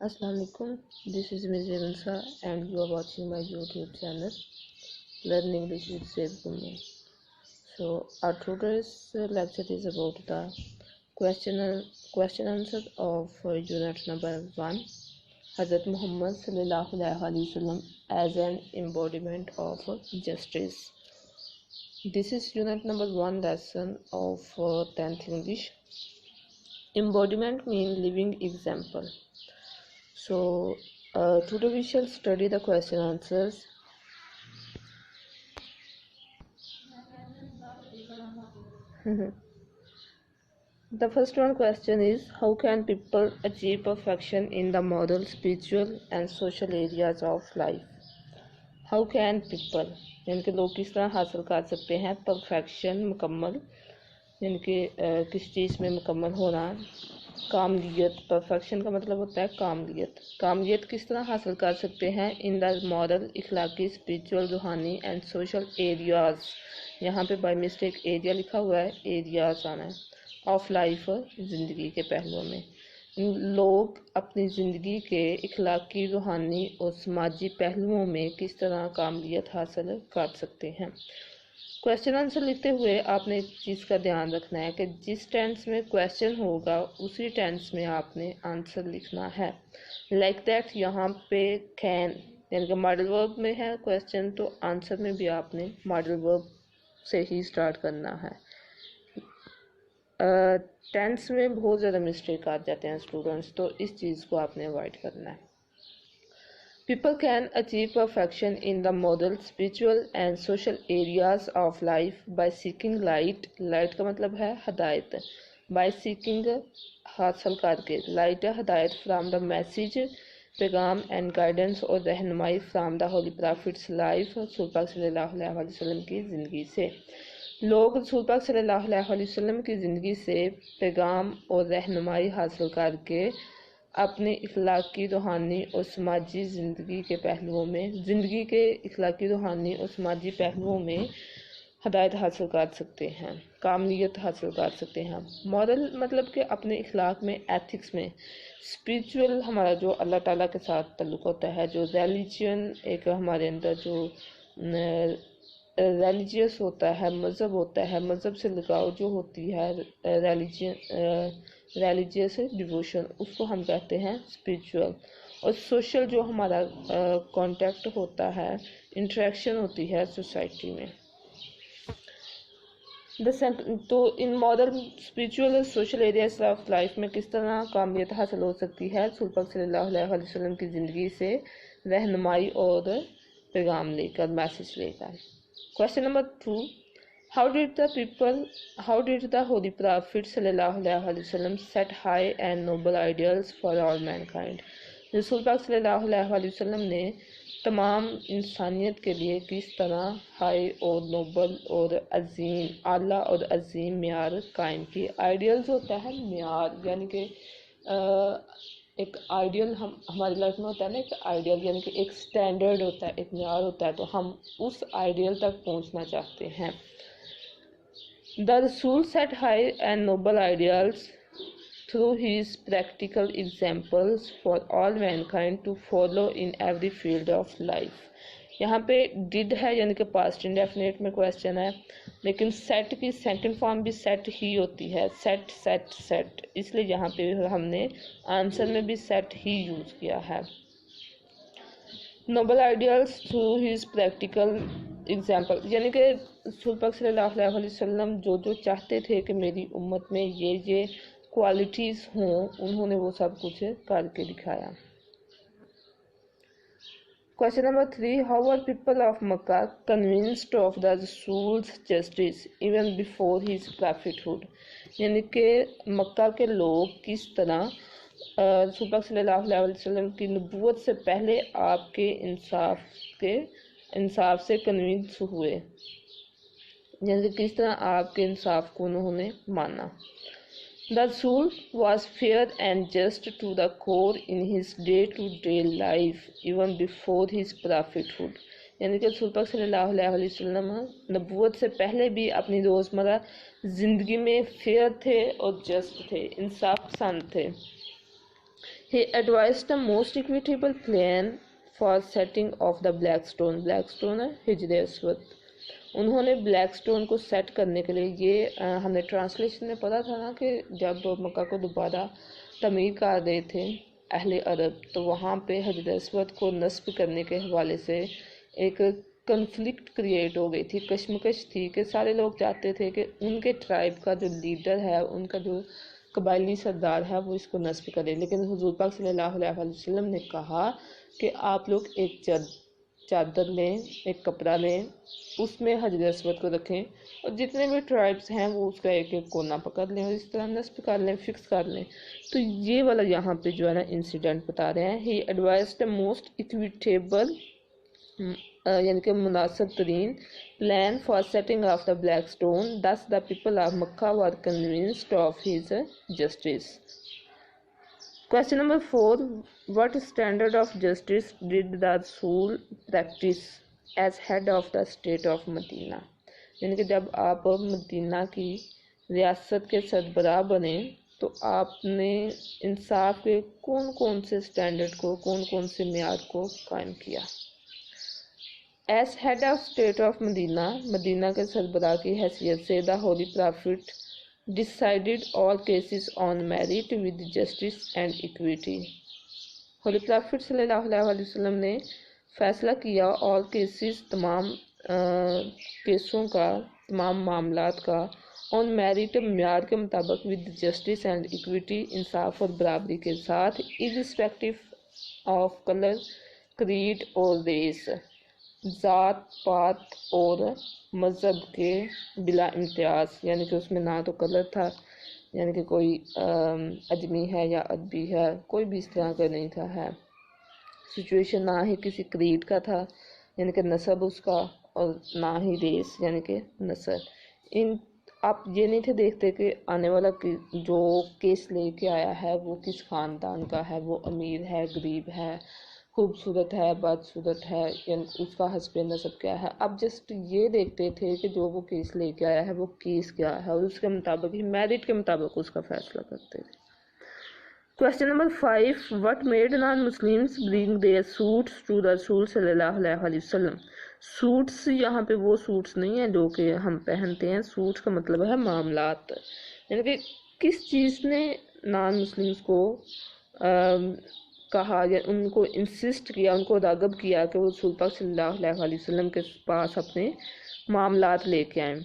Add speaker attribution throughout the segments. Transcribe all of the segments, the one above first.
Speaker 1: Assalamu alaikum. This is Ms. Revansa and you are watching my YouTube channel Learn English with Save Gummi. So our today's lecture is about the question answer of unit number 1. Hazrat Muhammad sallallahu alaihi wasallam as an embodiment of justice. This is unit number 1 lesson of 10th English. Embodiment means living example. So today we shall study the question answers. The first one question is, how can people achieve perfection in the moral, spiritual and social areas of life? How can people यानी कि लोग किस तरह हासिल कर सकते हैं perfection, मुकम्मल यानी कि किस चीज़ में मुकम्मल होना, कामलियत, परफेक्शन का मतलब होता है कामलियत किस तरह हासिल कर सकते हैं इन द मॉरल, इखलाकी, स्पिरिचुअल, रूहानी एंड सोशल एरियाज. यहाँ पे बाय मिस्टेक एरिया लिखा हुआ है, एरियाज आना है. ऑफ लाइफ, ज़िंदगी के पहलुओं में लोग अपनी ज़िंदगी के इखलाकी, रूहानी और समाजी पहलुओं में किस तरह कामलियत हासिल कर सकते हैं. क्वेश्चन आंसर लिखते हुए आपने एक चीज़ का ध्यान रखना है कि जिस टेंस में क्वेश्चन होगा उसी टेंस में आपने आंसर लिखना है. लाइक दैट यहाँ पे कैन यानी कि मॉडल वर्ब में है क्वेश्चन, तो आंसर में भी आपने मॉडल वर्ब से ही स्टार्ट करना है. टेंस में बहुत ज़्यादा मिस्टेक आ जाते हैं स्टूडेंट्स, तो इस चीज़ को आपने अवॉइड करना है. People can achieve perfection in the moral, spiritual and social areas of life by seeking light. Light का मतलब है हदायत. By seeking हासिल करके light हदायत from the message, पैगाम and guidance और रहनुमाई from the holy prophet's life, रसूल पाक सल्लल्लाहु अलैहि वसल्लम की ज़िंदगी से. लोग रसूल पाक सल्लल्लाहु अलैहि वसल्लम की ज़िंदगी से पैगाम और रहनुमाई हासिल करके अपने इखलाकी, रूहानी और समाजी ज़िंदगी के पहलुओं में हदायत हासिल कर सकते हैं, कामलियत हासिल कर सकते हैं. मॉरल मतलब कि अपने इखलाक में, एथिक्स में. स्पिरिचुअल हमारा जो अल्लाह ताला के साथ ताल्लुक़ होता है. जो रिलीजन एक हमारे अंदर जो रिलीजियस होता है, मज़हब होता है, मज़हब से लगाव जो होती है, रिलीजियस डिवोशन, उसको हम कहते हैं स्पिरिचुअल. और सोशल जो हमारा कांटेक्ट होता है, इंटरेक्शन होती है सोसाइटी में. तो इन मॉरल, स्पिरिचुअल और सोशल एरियाज ऑफ लाइफ में किस तरह कामयाबियत हासिल हो सकती है रसूल पाक सल्लल्लाहु अलैहि वसल्लम की ज़िंदगी से रहनुमाई और पैगाम लेकर, मैसेज लेकर. Question number 2. How did the Holy Prophet sallallahu alaihi wasallam set high and noble ideals for all mankind? रसूल पाक सल्लल्लाहु अलैहि वसल्लम ने तमाम इंसानियत के लिए किस तरह हाई और नोबल और अजीम, आला और अजीम म्यार कायम की. आइडियल्स होता है म्यार, यानी कि एक आइडियल हमारी लाइफ में होता है ना, एक आइडियल यानी कि एक स्टैंडर्ड होता है, एक म्यार होता है, तो हम उस आइडियल तक पहुंचना चाहते हैं. The Rasool set high and noble ideals through his practical examples for all mankind to follow in every field of life. यहाँ पे डिड है यानी कि पास्ट इंडेफिनिट में क्वेश्चन है, लेकिन सेट की सेकंड फॉर्म भी सेट ही होती है, सेट, इसलिए यहाँ पे हमने आंसर में भी सेट ही यूज किया है. Noble ideals through his practical example, यानी कि रसूल पाक सल्लल्लाहु अलैहि वसल्लम जो चाहते थे कि मेरी उम्मत में ये क्वालिटीज़ हों, उन्होंने वो सब कुछ करके दिखाया. Question number 3. How were people of Makkah convinced of the Rasul's justice even before his prophethood? यानी कि मक्का के लोग किस तरह रसूल पाक सल्लल्लाहु अलैहि वसल्लम की नबूवत से पहले आपके इंसाफ से कन्विंस हुए, यानी कि किस तरह आपके इंसाफ को उन्होंने माना. The Rasul was fair and just to the core in his day-to-day life even before his prophethood. यानी कि रसूल पाक सल्लल्लाहु अलैहि वसल्लम नबूवत से पहले भी अपनी रोज़मर्रा ज़िंदगी में फेयर थे और जस्ट थे, इंसाफ पसंद थे. He advised the most equitable plan for setting of the Blackstone. Blackstone है हिजर अस्वद. उन्होंने ब्लैक स्टोन को सेट करने के लिए ये हमें ट्रांसलेशन में पता था ना कि जब मक्का को दोबारा तमीर कर रहे थे अहले अरब, तो वहाँ पे हजर अस्वद को नस्ब करने के हवाले से एक कन्फ्लिक्ट क्रिएट हो गई थी, कशमकश थी कि सारे लोग चाहते थे कि उनके ट्राइब का जो लीडर है, उनका जो कबायली सरदार है, वो इसको नस्ब करे. लेकिन हुजूर पाक सल्लल्लाहु अलैहि वसल्लम ने कहा कि आप लोग एक चादर लें, एक कपड़ा लें, उसमें हजर अस्वद को रखें और जितने भी ट्राइब्स हैं वो उसका एक एक कोना पकड़ लें और इस तरह नस्ब कर लें, फिक्स कर लें. तो ये वाला यहाँ पे जो है ना इंसिडेंट बता रहे हैं. He advised the most equitable यानी कि मुनासिब तरीन plan for setting of the black stone. Thus the people of Mecca were convinced of his justice. Question number 4. What standard of justice did the Rasul practice as head of the state of Medina? यानी कि जब आप Medina की रियासत के सरबराह बने तो आपने इंसाफ के कौन कौन से स्टैंडर्ड को, कौन कौन से मेयार को कायम किया. As head of state of Medina, Medina के सरबराह की हैसियत से the holy prophet decided all cases on merit with justice and equity. Holy prophet सल्लल्लाहु अलैहि वसल्लम ने फैसला किया ऑल केसेस, तमाम केसों का, तमाम मामलात का, ऑन मेरिट, म्यार के मुताबिक, विद जस्टिस एंड इक्विटी, इंसाफ और बराबरी के साथ, इर्रिस्पेक्टिव ऑफ कलर, क्रीड और रेस, ज़ात पात और मज़हब के बिला इम्तियाज़. यानी कि उसमें ना तो कलर था, यानी कि कोई अजमी है या अदबी है, कोई भी इस तरह का नहीं था है सिचुएशन. ना ही किसी क्रीड का था यानी कि नस्ब उसका, और ना ही रेस यानी कि नस्ल. इन आप ये नहीं थे देखते कि आने वाला जो केस लेके आया है वो किस ख़ानदान का है, वो अमीर है, गरीब है, खूबसूरत है, बदसूरत है, या उसका हस्बैंड नसब क्या है. अब जस्ट ये देखते थे कि जो वो केस लेके आया है वो केस क्या है, और उसके मुताबिक ही, मेरिट के मुताबिक उसका फैसला करते थे. Question number 5. What made non Muslims bring their suits to Rasool सल्लल्लाहु अलैहि वसल्लम. सूट्स यहाँ पे वो सूट्स नहीं है जो कि हम पहनते हैं. सूट्स का मतलब है मामलात, यानी कि किस चीज़ ने नॉन मुस्लिम्स को कहा या उनको इंसिस्ट किया, उनको राग़िब किया कि वो रसूल पाक सल्लल्लाहु अलैहि वसल्लम के पास अपने मामलात लेके आएँ.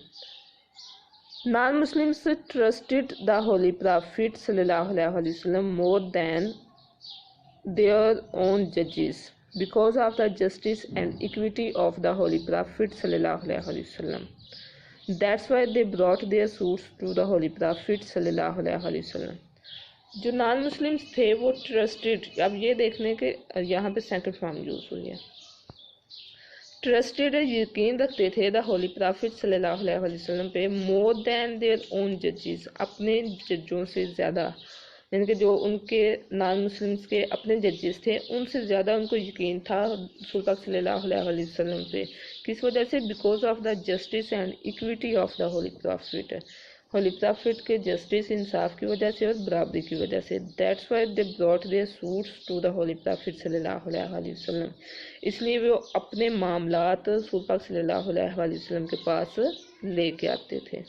Speaker 1: Non Muslims trusted the holy prophet सल्लल्लाहु अलैहि वसल्लम मोर दैन देयर ओन जजेस because of the justice and equity of the holy prophet सल्लल्लाहु अलैहि वसल्लम. That's why they brought their suits to the holy prophet सल्लल्लाहु अलैहि वसल्लम. जो नॉन मुस्लिम्स थे वो ट्रस्टेड, अब ये देखने के यहाँ पे सेकंड फॉर्म यूज़ हुई है. ट्रस्टेड यकीन रखते थे द होली प्रॉफिट सल्लल्लाहु अलैहि वसल्लम पे, मोर दैन देयर ओन जजेस, अपने जजों से ज़्यादा, यानी कि जो उनके नॉन मुस्लिम्स के अपने जजेस थे उनसे ज़्यादा उनको यकीन था रसूल पाक सल्लल्लाहु अलैहि वसल्लम पे. किस वजह से? Because of the justice and equity of the holy prophet, holy prophet के जस्टिस, इंसाफ की वजह से और बराबरी की वजह से. That's why they brought their suits to the holy prophet सल्लल्लाहु अलैहि वसल्लम. इसलिए वो अपने मामलात रसूल पाक सल्लल्लाहु अलैहि वसल्लम के पास लेके आते थे.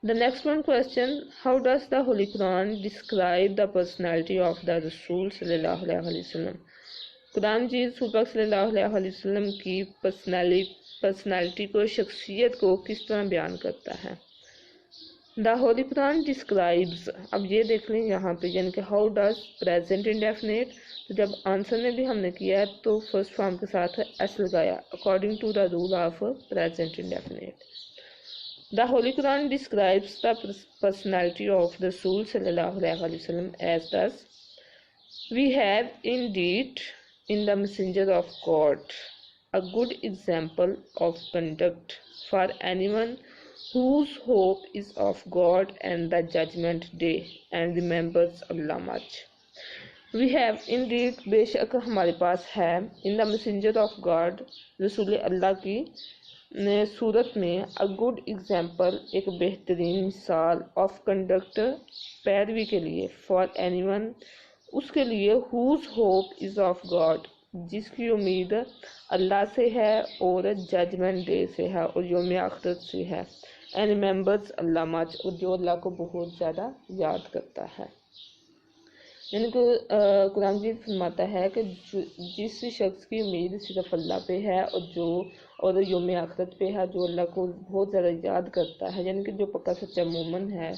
Speaker 1: The next one question, how does the holy Quran describe the personality of the Rasool सल्लल्लाहु अलैहि वसल्लम. कुरान जी रसूल पाक सल्लल्लाहु अलैहि वसल्लम की पर्सनैलिटी को, शख्सियत को किस तरह बयान करता है. द होली कुरान डिस्क्राइब्स, अब ये देख लें यहाँ पे, यानी कि हाउ डज प्रेजेंट इंडेफिनेट. तो जब आंसर में भी हमने किया है तो फर्स्ट फॉर्म के साथ एस लगाया, according to the rule of present indefinite. The holy Quran describes the personality of the Rasool सल्लल्लाहु अलैहि वसल्लम as this. We have indeed in the messenger of God a good example of conduct for anyone whose hope is of God and the judgment day and remembers Allah much. We have indeed, बेशक हमारे पास है, in the messenger of God, रसूल अल्लाह की सूरत में, a good example, एक बेहतरीन मिसाल, of conduct, पैरवी के लिए, for anyone, اس کے لیے whose hope is of God, جس کی امید اللہ سے ہے اور ججمنٹ ڈے سے ہے اور یوم آخرت سے ہے, and remembers اللہ much, اور جو اللہ کو بہت زیادہ یاد کرتا ہے. یعنی کہ قرآن مجید فرماتا ہے کہ جس شخص کی امید صرف اللہ پہ ہے اور یوم آخرت پہ ہے, جو اللہ کو بہت زیادہ یاد کرتا ہے, یعنی کہ جو پکا سچا مومن ہے,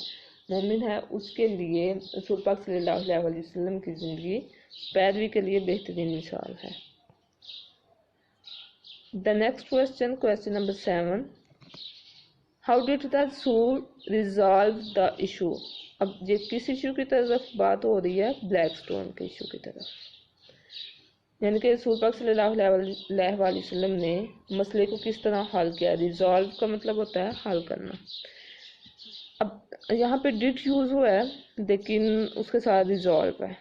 Speaker 1: اس کے لیے رسول پاک صلی اللہ علیہ وسلم کی زندگی پیروی کے لیے بہترین مثال ہے. The next question number 7. How did the Rasul resolve the issue? اب یہ کس ایشو کی طرف بات ہو رہی ہے؟ بلیک سٹون کے ایشو کی طرف. یعنی کہ رسول پاک صلی اللہ علیہ وآلہ وسلم نے مسئلے کو کس طرح حل کیا. ریزالو کا مطلب ہوتا ہے حل کرنا. اب یہاں پہ ڈڈ یوز ہوا ہے لیکن اس کے ساتھ ریزالو ہے.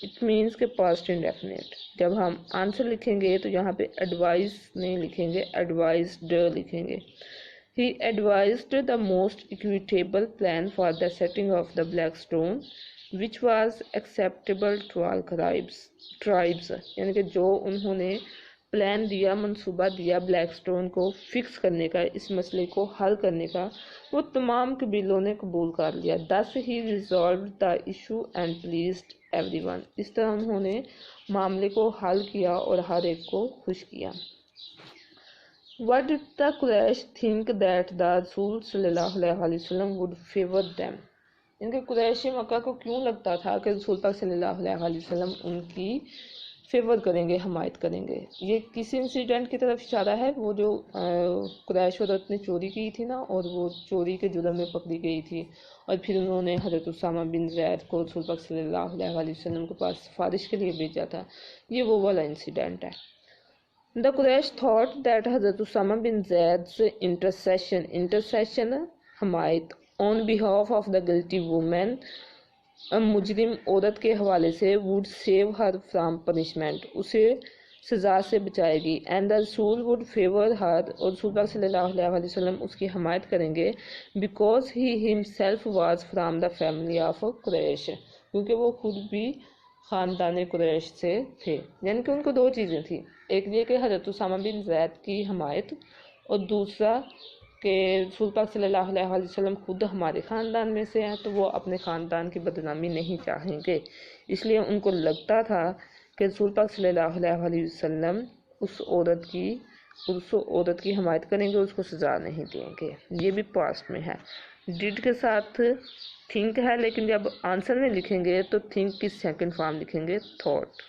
Speaker 1: اٹ مینس کہ پاسٹ انڈیفینٹ. جب ہم آنسر لکھیں گے تو یہاں پہ ایڈوائز نہیں لکھیں گے, ایڈوائزڈ لکھیں گے. He advised the most equitable plan for the setting of the black stone, which was acceptable to all tribes. یعنی کہ جو انہوں نے پلان دیا, منصوبہ دیا بلیک سٹون کو فکس کرنے کا, اس مسئلے کو حل کرنے کا, وہ تمام قبیلوں نے قبول کر لیا. Thus he resolved the issue and pleased everyone. اس طرح انہوں نے معاملے کو حل کیا اور ہر ایک کو خوش کیا. What did the Quraysh think that the Rasul صلی اللہ علیہ وسلم would favor them? ان کے قریش مکہ کو کیوں لگتا تھا کہ رسول پاک صلی اللہ علیہ وسلم ان کی فیور کریں گے, حمایت کریں گے؟ یہ کسی انسیڈنٹ کی طرف اشارہ ہے, وہ جو قریش عورت نے چوری کی تھی نا, اور وہ چوری کے جرم میں پکڑی گئی تھی, اور پھر انہوں نے حضرت اسامہ بن زید کو رسول پاک صلی اللہ علیہ وسلم کے پاس سفارش کے لیے بھیجا تھا. یہ وہ والا انسیڈنٹ ہے. The Quraysh thought that Hazrat Usama bin Zaid's intercession حمایت on behalf of the guilty woman, مجرم عورت کے حوالے سے, would save her from punishment, اسے سزا سے بچائے گی. And the Rasul would favor her, اور رسول پاک صلی اللہ علیہ وسلم اس کی حمایت کریں گے, because he himself was from the family of Quraysh, کیونکہ وہ خود بھی خاندان قریش سے تھے. یعنی کہ ان کو دو چیزیں تھیں, ایک یہ کہ حضرت اسامہ بن زید کی حمایت, اور دوسرا کہ رسول پاک صلی اللہ علیہ وسلم خود ہمارے خاندان میں سے ہیں, تو وہ اپنے خاندان کی بدنامی نہیں چاہیں گے. اس لیے ان کو لگتا تھا کہ رسول پاک صلی اللہ علیہ وسلم اس عورت کی حمایت کریں گے, اس کو سزا نہیں دیں گے. یہ بھی پاسٹ میں ہے. ڈیڈ کے ساتھ تھنک ہے, لیکن جب آنسر میں لکھیں گے تو تھنک کی سیکنڈ فارم لکھیں گے, thought.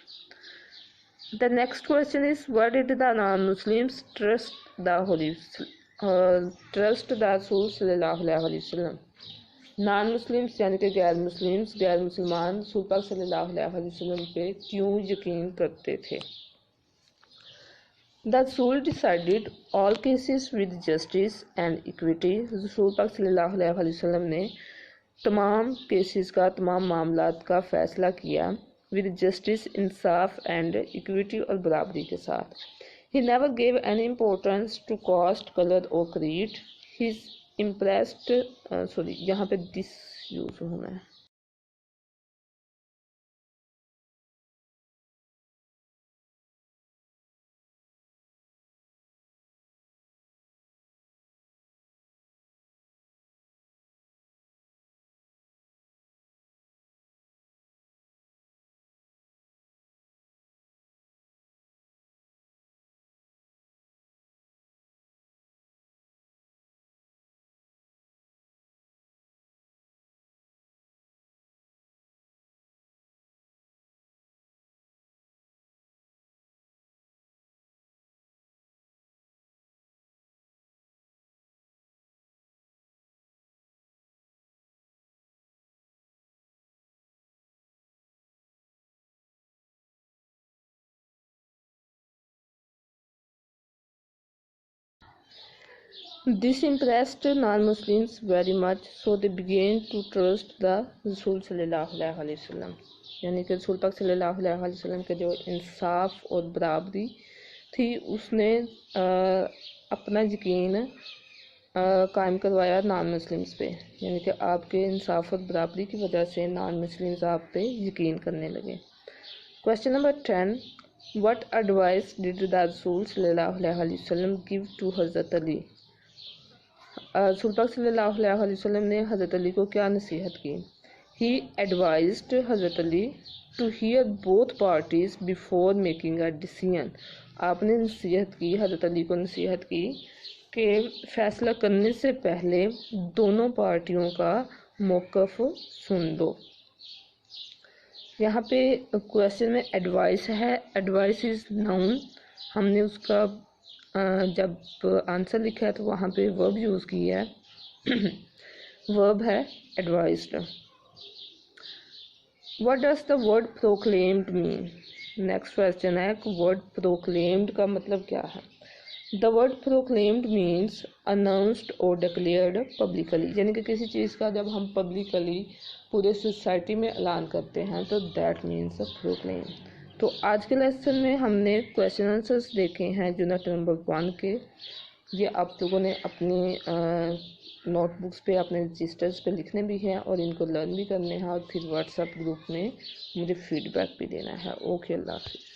Speaker 1: The next question is, why did the non-Muslims trust the Rasul صلی اللہ علیہ وسلم? نان مسلمس یعنی کہ غیر مسلمان رسول پاک صلی اللہ علیہ وسلم پہ کیوں یقین کرتے تھے؟ The Rasul decided all cases with justice and equity. رسول پاک صلی اللہ علیہ وسلم نے تمام کیسز کا, تمام معاملات کا فیصلہ کیا with justice, انصاف and equity, اور برابری کے ساتھ. He never gave any importance to caste, color or creed. He's impressed یہاں پہ this یوز ہونا ہے. This impressed non-Muslims very much, so they began to trust the Rasul صلی اللہ علیہ وسلم. یعنی کہ رسول پاک صلی اللہ علیہ وسلم کے جو انصاف اور برابری تھی, اس نے اپنا یقین قائم کروایا نان مسلمس پہ. یعنی کہ آپ کے انصاف اور برابری کی وجہ سے نان مسلمس آپ پہ یقین کرنے لگے. Question number 10. What advice did the Rasul sallallahu alaihi wasallam give to Hazrat Ali? रसूल पाक सल्लल्लाहु अलैहि वसल्लम ने हज़रत अली को क्या नसीहत की? He advised हज़रत Ali to hear both parties before making a decision. आपने नसीहत की, हज़रत अली को नसीहत की कि फैसला करने से पहले दोनों पार्टियों का मौक़िफ़ सुन दो। यहाँ पे क्वेश्चन में एडवाइस है, एडवाइस इज़ नाउन, हमने उसका जब आंसर लिखा है तो वहाँ पे वर्ब यूज़ किया है, वर्ब है advised. What does the word proclaimed mean? Next question है कि वर्ड प्रोक्लेम्ड का मतलब क्या है? The word proclaimed means announced और डिक्लेयर्ड पब्लिकली, यानी कि किसी चीज़ का जब हम पब्लिकली पूरे सोसाइटी में ऐलान करते हैं तो दैट मीन्स प्रोक्लेम। तो आज के लेसन में हमने क्वेश्चन आंसर्स देखे हैं यूनिट नंबर 1 के। ये आप लोगों ने अपनी नोटबुक्स पे, अपने रजिस्टर्स पे लिखने भी हैं और इनको लर्न भी करने हैं और फिर व्हाट्सएप ग्रुप में मुझे फीडबैक भी देना है। ओके, अल्लाह हाफिज़।